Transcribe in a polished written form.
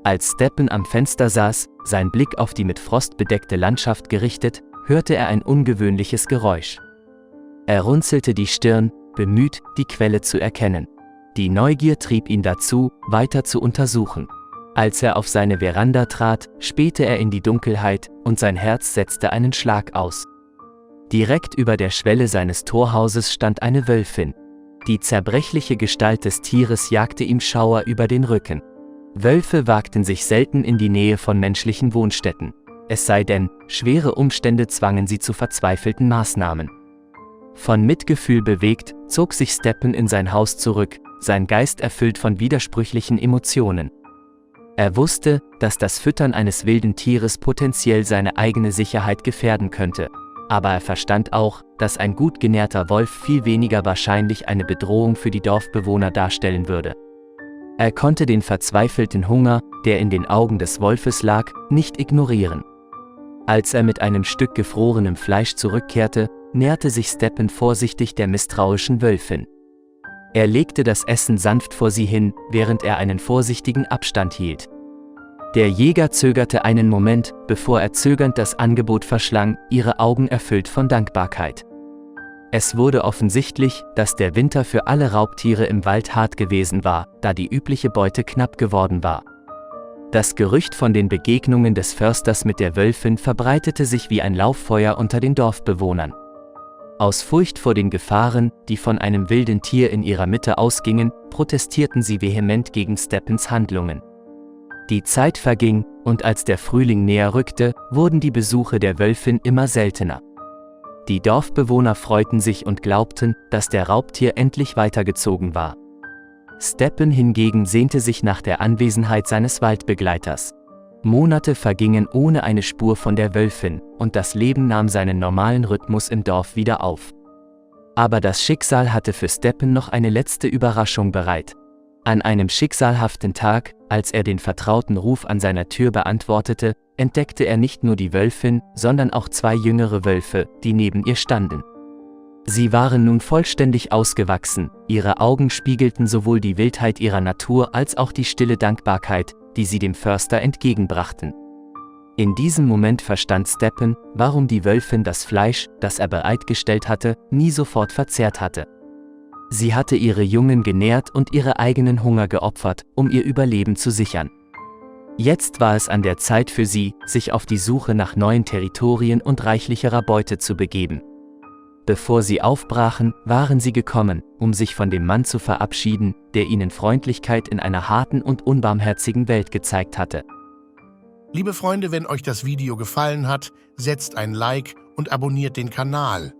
Als Steppen am Fenster saß, sein Blick auf die mit Frost bedeckte Landschaft gerichtet, hörte er ein ungewöhnliches Geräusch. Er runzelte die Stirn, bemüht, die Quelle zu erkennen. Die Neugier trieb ihn dazu, weiter zu untersuchen. Als er auf seine Veranda trat, spähte er in die Dunkelheit, und sein Herz setzte einen Schlag aus. Direkt über der Schwelle seines Torhauses stand eine Wölfin. Die zerbrechliche Gestalt des Tieres jagte ihm Schauer über den Rücken. Wölfe wagten sich selten in die Nähe von menschlichen Wohnstätten. Es sei denn, schwere Umstände zwangen sie zu verzweifelten Maßnahmen. Von Mitgefühl bewegt, zog sich Steppen in sein Haus zurück, sein Geist erfüllt von widersprüchlichen Emotionen. Er wusste, dass das Füttern eines wilden Tieres potenziell seine eigene Sicherheit gefährden könnte. Aber er verstand auch, dass ein gut genährter Wolf viel weniger wahrscheinlich eine Bedrohung für die Dorfbewohner darstellen würde. Er konnte den verzweifelten Hunger, der in den Augen des Wolfes lag, nicht ignorieren. Als er mit einem Stück gefrorenem Fleisch zurückkehrte, näherte sich Steppen vorsichtig der misstrauischen Wölfin. Er legte das Essen sanft vor sie hin, während er einen vorsichtigen Abstand hielt. Der Jäger zögerte einen Moment, bevor er zögernd das Angebot verschlang, ihre Augen erfüllt von Dankbarkeit. Es wurde offensichtlich, dass der Winter für alle Raubtiere im Wald hart gewesen war, da die übliche Beute knapp geworden war. Das Gerücht von den Begegnungen des Försters mit der Wölfin verbreitete sich wie ein Lauffeuer unter den Dorfbewohnern. Aus Furcht vor den Gefahren, die von einem wilden Tier in ihrer Mitte ausgingen, protestierten sie vehement gegen Steppens Handlungen. Die Zeit verging, und als der Frühling näher rückte, wurden die Besuche der Wölfin immer seltener. Die Dorfbewohner freuten sich und glaubten, dass der Raubtier endlich weitergezogen war. Steppen hingegen sehnte sich nach der Anwesenheit seines Waldbegleiters. Monate vergingen ohne eine Spur von der Wölfin, und das Leben nahm seinen normalen Rhythmus im Dorf wieder auf. Aber das Schicksal hatte für Steppen noch eine letzte Überraschung bereit. An einem schicksalhaften Tag, als er den vertrauten Ruf an seiner Tür beantwortete, entdeckte er nicht nur die Wölfin, sondern auch zwei jüngere Wölfe, die neben ihr standen. Sie waren nun vollständig ausgewachsen, ihre Augen spiegelten sowohl die Wildheit ihrer Natur als auch die stille Dankbarkeit, die sie dem Förster entgegenbrachten. In diesem Moment verstand Steppen, warum die Wölfin das Fleisch, das er bereitgestellt hatte, nie sofort verzehrt hatte. Sie hatte ihre Jungen genährt und ihre eigenen Hunger geopfert, um ihr Überleben zu sichern. Jetzt war es an der Zeit für sie, sich auf die Suche nach neuen Territorien und reichlicherer Beute zu begeben. Bevor sie aufbrachen, waren sie gekommen, um sich von dem Mann zu verabschieden, der ihnen Freundlichkeit in einer harten und unbarmherzigen Welt gezeigt hatte. Liebe Freunde, wenn euch das Video gefallen hat, setzt ein Like und abonniert den Kanal.